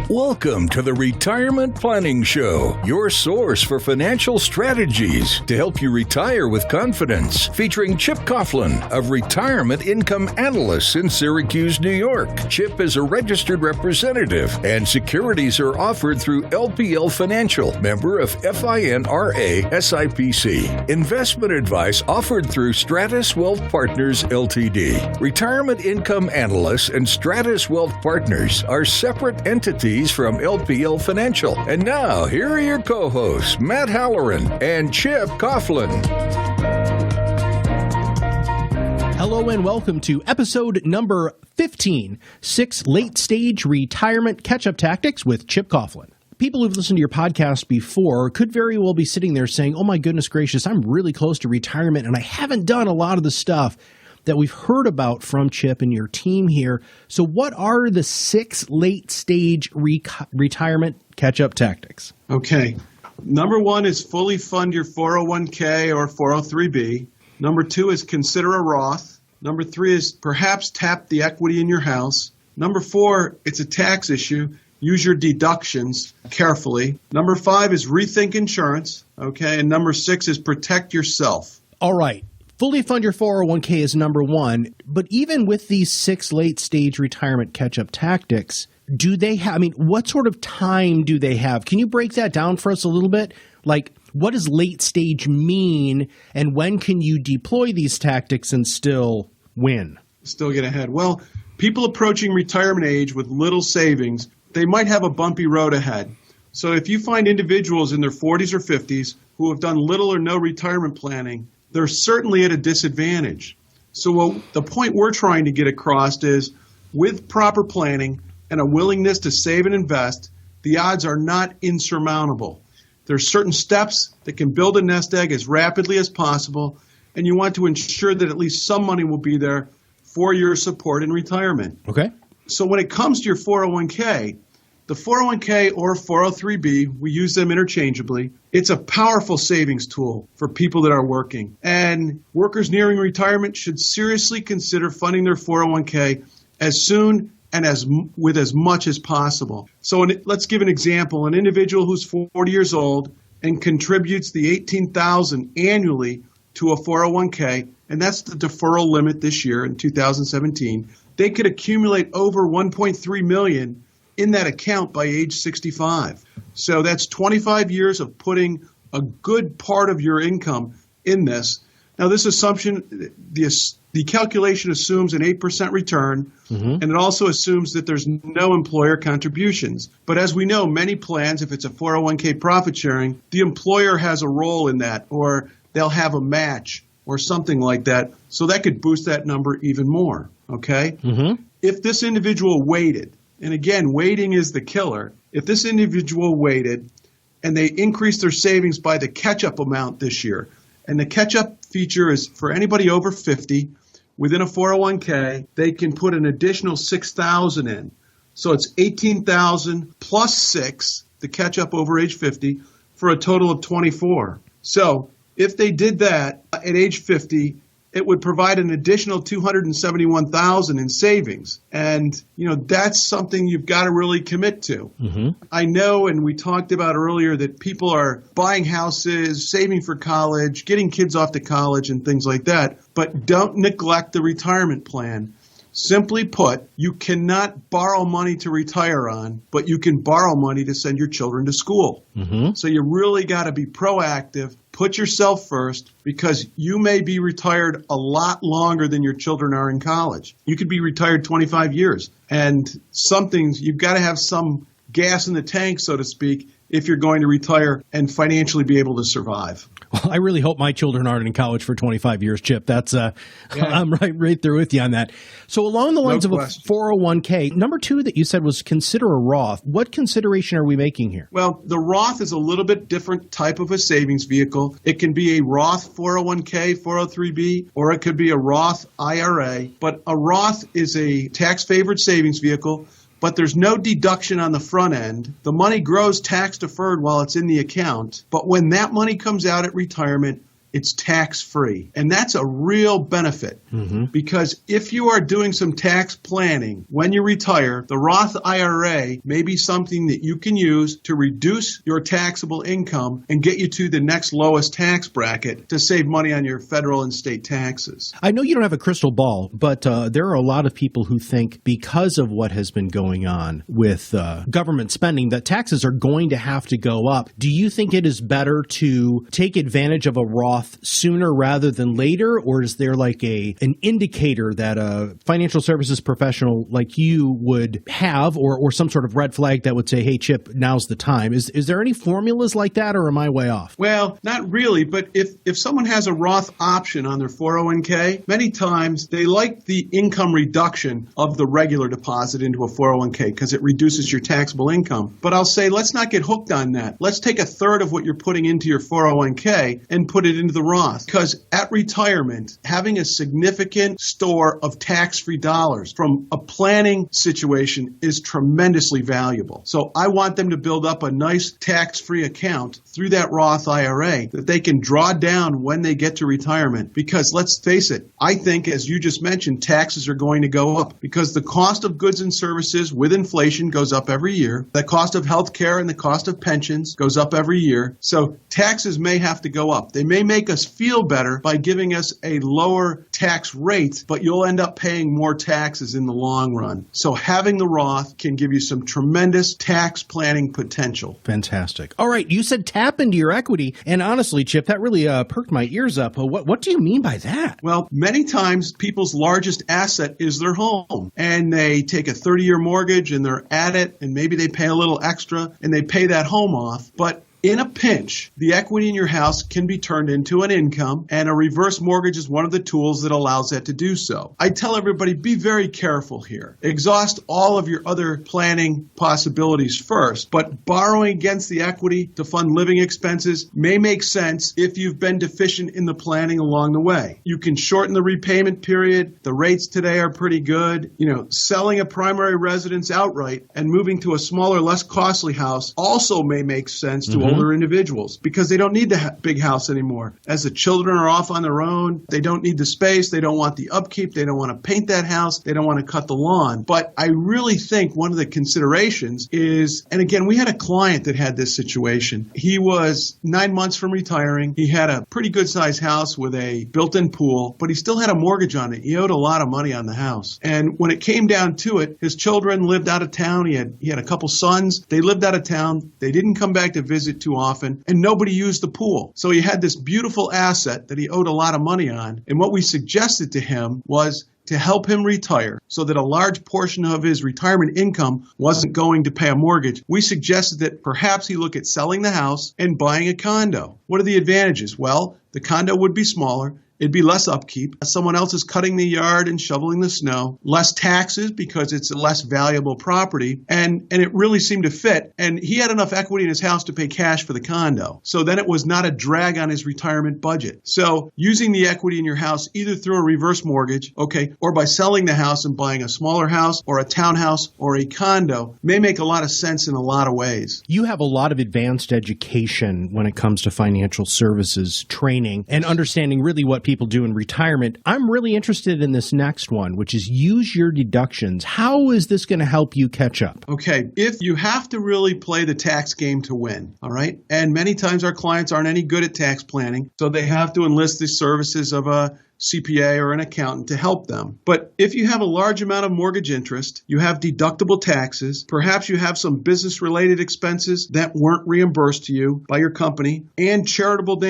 Welcome to the Retirement Planning Show, your source for financial strategies to help you retire with confidence. Featuring Chip Coughlin of Retirement Income Analysts in Syracuse, New York. Chip is a registered representative, and securities are offered through LPL Financial, member of FINRA SIPC. Investment advice offered through Stratus Wealth Partners Ltd. Retirement Income Analysts and Stratus Wealth Partners are separate entities from LPL Financial. And now, here are your co-hosts, Matt Halloran and Chip Coughlin. Hello and welcome to episode number 15, 6 Late-Stage Retirement Catch-Up Tactics with Chip Coughlin. People who've listened to your podcast before could very well be sitting there saying, oh my goodness gracious, I'm really close to retirement and I haven't done a lot of the stuff that we've heard about from Chip and your team here. So what are the 6 late-stage retirement catch-up tactics? Okay. Number 1 is fully fund your 401k or 403b. Number 2 is consider a Roth. Number 3 is perhaps tap the equity in your house. Number 4, it's a tax issue. Use your deductions carefully. Number 5 is rethink insurance. Okay. And number 6 is protect yourself. All right. Fully fund your 401k is number 1, but even with these 6 late-stage retirement catch-up tactics, do they have, what sort of time do they have? Can you break that down for us a little bit? Like, what does late-stage mean, and when can you deploy these tactics and still win? Still get ahead. Well, people approaching retirement age with little savings, they might have a bumpy road ahead. So if you find individuals in their 40s or 50s who have done little or no retirement planning, they're certainly at a disadvantage. So the point we're trying to get across is with proper planning and a willingness to save and invest, the odds are not insurmountable. There are certain steps that can build a nest egg as rapidly as possible, and you want to ensure that at least some money will be there for your support in retirement. Okay. So when it comes to your 401k, the 401k or 403b, we use them interchangeably. It's a powerful savings tool for people that are working. And workers nearing retirement should seriously consider funding their 401k as soon and with as much as possible. So let's give an example. An individual who's 40 years old and contributes the $18,000 annually to a 401k, and that's the deferral limit this year in 2017, they could accumulate over $1.3 million in that account by age 65. So that's 25 years of putting a good part of your income in this. Now, this assumption, the calculation assumes an 8% return, and it also assumes that there's no employer contributions. But as we know, many plans, if it's a 401k profit sharing, the employer has a role in that, or they'll have a match or something like that. So that could boost that number even more, okay? If this individual waited, and again, waiting is the killer. If this individual waited and they increased their savings by the catch-up amount this year, and the catch-up feature is for anybody over 50 within a 401k, they can put an additional $6,000 in. So it's $18,000 plus 6, the catch-up over age 50, for a total of 24. So if they did that at age 50, it would provide an additional $271,000 in savings. And, that's something you've got to really commit to. I know, and we talked about earlier, that people are buying houses, saving for college, getting kids off to college and things like that. But don't neglect the retirement plan. Simply put, you cannot borrow money to retire on, but you can borrow money to send your children to school. So you really got to be proactive. Put yourself first, because you may be retired a lot longer than your children are in college. You could be retired 25 years. And you've got to have some gas in the tank, so to speak, if you're going to retire and financially be able to survive. Well, I really hope my children aren't in college for 25 years, Chip. That's I'm right there with you on that. So along the lines of a 401k, number 2 that you said was consider a Roth. What consideration are we making here? Well, the Roth is a little bit different type of a savings vehicle. It can be a Roth 401k, 403b, or it could be a Roth IRA. But a Roth is a tax-favored savings vehicle, but there's no deduction on the front end. The money grows tax deferred while it's in the account, but when that money comes out at retirement, it's tax-free. And that's a real benefit. Because if you are doing some tax planning when you retire, the Roth IRA may be something that you can use to reduce your taxable income and get you to the next lowest tax bracket to save money on your federal and state taxes. I know you don't have a crystal ball, but there are a lot of people who think because of what has been going on with government spending that taxes are going to have to go up. Do you think it is better to take advantage of a Roth sooner rather than later, or is there like an indicator that a financial services professional like you would have, or some sort of red flag that would say, hey, Chip, now's the time? Is there any formulas like that, or am I way off? Well, not really, but if someone has a Roth option on their 401k, many times they like the income reduction of the regular deposit into a 401k because it reduces your taxable income. But I'll say, let's not get hooked on that. Let's take a third of what you're putting into your 401k and put it into the Roth. Because at retirement, having a significant store of tax-free dollars from a planning situation is tremendously valuable. So I want them to build up a nice tax-free account through that Roth IRA that they can draw down when they get to retirement. Because let's face it, I think, as you just mentioned, taxes are going to go up because the cost of goods and services with inflation goes up every year. The cost of health care and the cost of pensions goes up every year. So taxes may have to go up. They may make us feel better by giving us a lower tax rate, but you'll end up paying more taxes in the long run. So having the Roth can give you some tremendous tax planning potential. Fantastic. All right, you said tap into your equity, and honestly, Chip, that really perked my ears up. What do you mean by that? Well, many times people's largest asset is their home, and they take a 30-year mortgage and they're at it, and maybe they pay a little extra and they pay that home off, but in a pinch, the equity in your house can be turned into an income, and a reverse mortgage is one of the tools that allows that to do so. I tell everybody, be very careful here. Exhaust all of your other planning possibilities first, but borrowing against the equity to fund living expenses may make sense if you've been deficient in the planning along the way. You can shorten the repayment period. The rates today are pretty good. Selling a primary residence outright and moving to a smaller, less costly house also may make sense to older individuals because they don't need the big house anymore. As the children are off on their own, they don't need the space, they don't want the upkeep, they don't want to paint that house, they don't want to cut the lawn. But I really think one of the considerations is, and again, we had a client that had this situation. He was 9 months from retiring. He had a pretty good sized house with a built-in pool, but he still had a mortgage on it. He owed a lot of money on the house. And when it came down to it, his children lived out of town. He had a couple sons. They lived out of town. They didn't come back to visit too often, and nobody used the pool. So he had this beautiful asset that he owed a lot of money on, and what we suggested to him was to help him retire so that a large portion of his retirement income wasn't going to pay a mortgage. We suggested that perhaps he look at selling the house and buying a condo. What are the advantages? Well, the condo would be smaller. It'd be less upkeep. Someone else is cutting the yard and shoveling the snow. Less taxes because it's a less valuable property. And it really seemed to fit. And he had enough equity in his house to pay cash for the condo. So then it was not a drag on his retirement budget. So using the equity in your house either through a reverse mortgage, or by selling the house and buying a smaller house or a townhouse or a condo may make a lot of sense in a lot of ways. You have a lot of advanced education when it comes to financial services training and understanding really what people do in retirement. I'm really interested in this next one, which is use your deductions. How is this going to help you catch up? Okay, if you have to really play the tax game to win, all right? And many times our clients aren't any good at tax planning, so they have to enlist the services of a CPA or an accountant to help them. But if you have a large amount of mortgage interest, you have deductible taxes, perhaps you have some business-related expenses that weren't reimbursed to you by your company, and charitable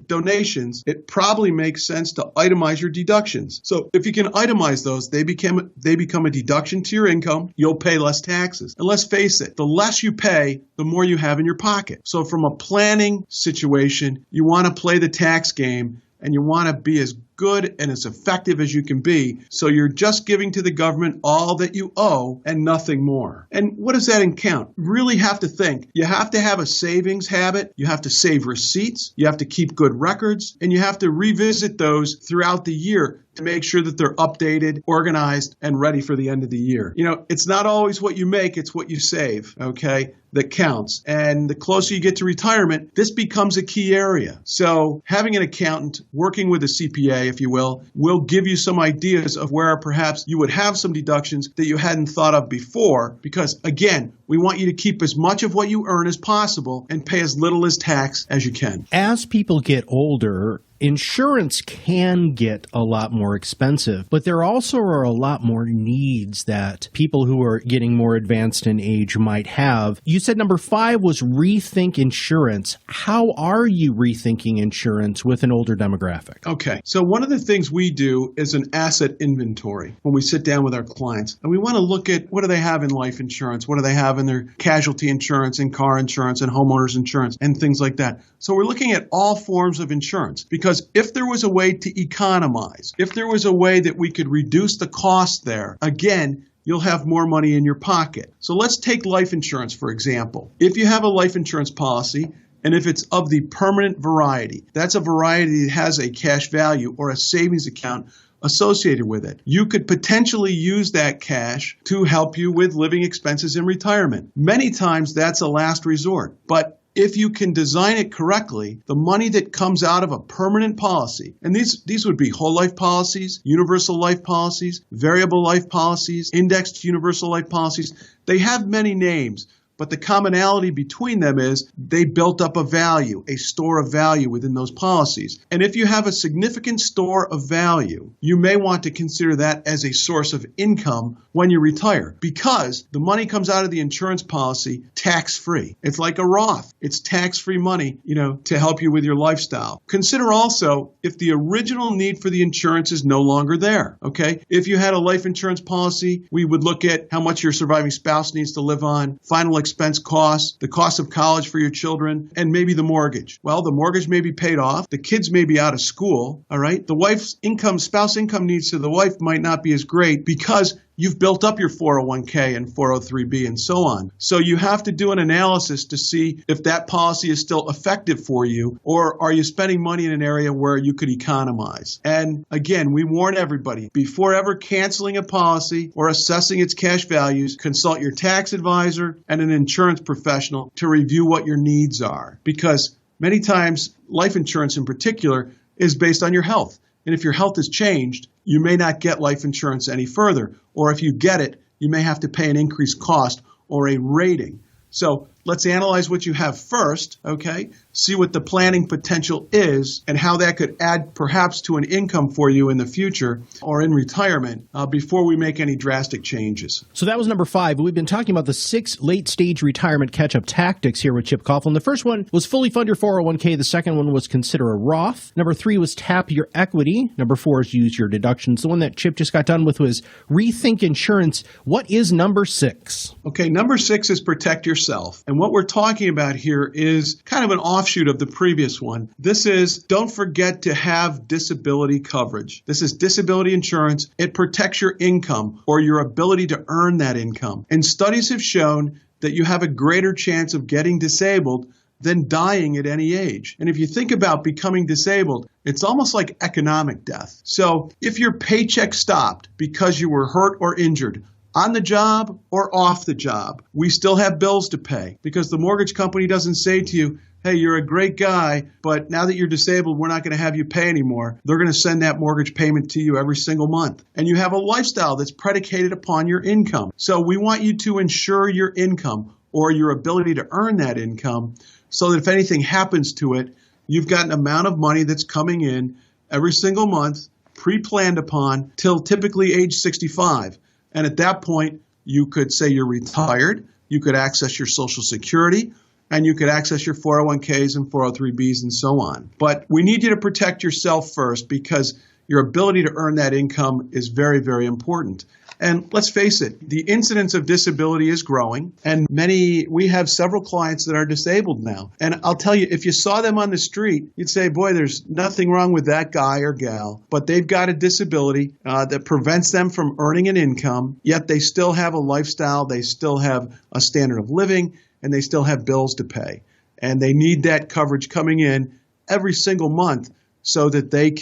donations, it probably makes sense to itemize your deductions. So if you can itemize those, they become a deduction to your income, you'll pay less taxes. And let's face it, the less you pay, the more you have in your pocket. So from a planning situation, you want to play the tax game and you want to be as good and as effective as you can be. So you're just giving to the government all that you owe and nothing more. And what does that account? You really have to think. You have to have a savings habit. You have to save receipts. You have to keep good records. And you have to revisit those throughout the year to make sure that they're updated, organized, and ready for the end of the year. It's not always what you make, it's what you save, okay, that counts. And the closer you get to retirement, this becomes a key area. So having an accountant, working with a CPA, if you will give you some ideas of where perhaps you would have some deductions that you hadn't thought of before. Because again, we want you to keep as much of what you earn as possible and pay as little as tax as you can. As people get older, insurance can get a lot more expensive, but there also are a lot more needs that people who are getting more advanced in age might have. You said number 5 was Rethink Insurance. How are you rethinking insurance with an older demographic? Okay, so one of the things we do is an asset inventory when we sit down with our clients. And we want to look at what do they have in life insurance, what do they have in their casualty insurance and car insurance and homeowners insurance and things like that. So we're looking at all forms of insurance because if there was a way to economize, if there was a way that we could reduce the cost there, again, you'll have more money in your pocket. So let's take life insurance, for example. If you have a life insurance policy, and if it's of the permanent variety, that's a variety that has a cash value or a savings account associated with it. You could potentially use that cash to help you with living expenses in retirement. Many times that's a last resort, but if you can design it correctly, the money that comes out of a permanent policy, and these would be whole life policies, universal life policies, variable life policies, indexed universal life policies, they have many names. But the commonality between them is they built up a value, a store of value within those policies. And if you have a significant store of value, you may want to consider that as a source of income when you retire because the money comes out of the insurance policy tax-free. It's like a Roth. It's tax-free money, to help you with your lifestyle. Consider also if the original need for the insurance is no longer there, okay? If you had a life insurance policy, we would look at how much your surviving spouse needs to live on, final expense costs, the cost of college for your children, and maybe the mortgage. Well, the mortgage may be paid off. The kids may be out of school, all right? The wife's income, spouse income needs to the wife might not be as great because you've built up your 401k and 403b and so on. So you have to do an analysis to see if that policy is still effective for you or are you spending money in an area where you could economize. And again, we warn everybody, before ever canceling a policy or assessing its cash values, consult your tax advisor and an insurance professional to review what your needs are. Because many times, life insurance in particular is based on your health. And if your health has changed, you may not get life insurance any further. Or if you get it, you may have to pay an increased cost or a rating. So let's analyze what you have first, okay? See what the planning potential is and how that could add perhaps to an income for you in the future or in retirement before we make any drastic changes. So that was number 5. We've been talking about the 6 late-stage retirement catch-up tactics here with Chip Coughlin. The first one was fully fund your 401k. The second one was consider a Roth. Number 3 was tap your equity. Number 4 is use your deductions. The one that Chip just got done with was rethink insurance. What is number 6? Okay, number 6 is protect yourself. And what we're talking about here is kind of an offshoot of the previous one. This is don't forget to have disability coverage. This is disability insurance. It protects your income or your ability to earn that income. And studies have shown that you have a greater chance of getting disabled than dying at any age. And if you think about becoming disabled, it's almost like economic death. So if your paycheck stopped because you were hurt or injured, on the job or off the job, we still have bills to pay because the mortgage company doesn't say to you, hey, you're a great guy, but now that you're disabled, we're not going to have you pay anymore. They're going to send that mortgage payment to you every single month. And you have a lifestyle that's predicated upon your income. So we want you to insure your income or your ability to earn that income so that if anything happens to it, you've got an amount of money that's coming in every single month, pre-planned upon, till typically age 65. And at that point, you could say you're retired, you could access your Social Security, and you could access your 401ks and 403bs and so on. But we need you to protect yourself first because your ability to earn that income is very, very important. And let's face it, the incidence of disability is growing, and we have several clients that are disabled now. And I'll tell you, if you saw them on the street, you'd say, boy, there's nothing wrong with that guy or gal, but they've got a disability that prevents them from earning an income, yet they still have a lifestyle, they still have a standard of living, and they still have bills to pay. And they need that coverage coming in every single month so that they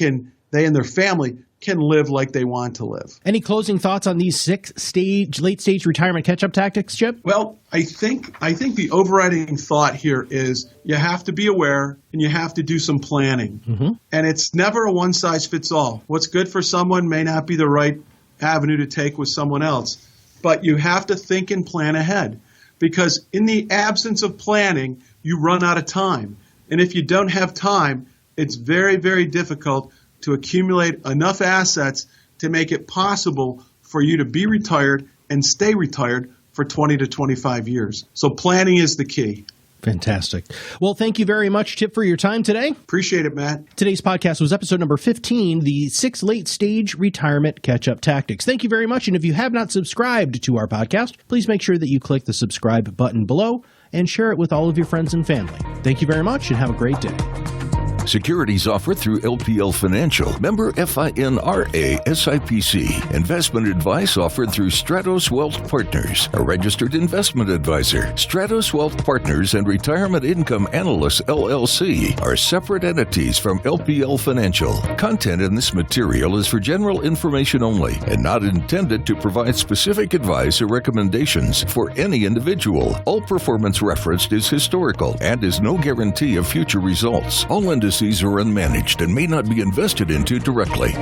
and their family can live like they want to live. Any closing thoughts on these late stage retirement catch-up tactics, Chip? Well, I think the overriding thought here is you have to be aware and you have to do some planning. And it's never a one-size-fits-all. What's good for someone may not be the right avenue to take with someone else. But you have to think and plan ahead, because in the absence of planning, you run out of time. And if you don't have time, it's very, very difficult to accumulate enough assets to make it possible for you to be retired and stay retired for 20 to 25 years. So planning is the key. Fantastic. Well, thank you very much, Chip, for your time today. Appreciate it, Matt. Today's podcast was episode number 15, the 6 late-stage retirement catch-up tactics. Thank you very much. And if you have not subscribed to our podcast, please make sure that you click the subscribe button below and share it with all of your friends and family. Thank you very much and have a great day. Securities offered through LPL Financial, member FINRA SIPC. Investment advice offered through Stratos Wealth Partners, a registered investment advisor. Stratos Wealth Partners and Retirement Income Analysts LLC are separate entities from LPL Financial. Content in this material is for general information only and not intended to provide specific advice or recommendations for any individual. All performance referenced is historical and is no guarantee of future results. All indices are unmanaged and may not be invested into directly.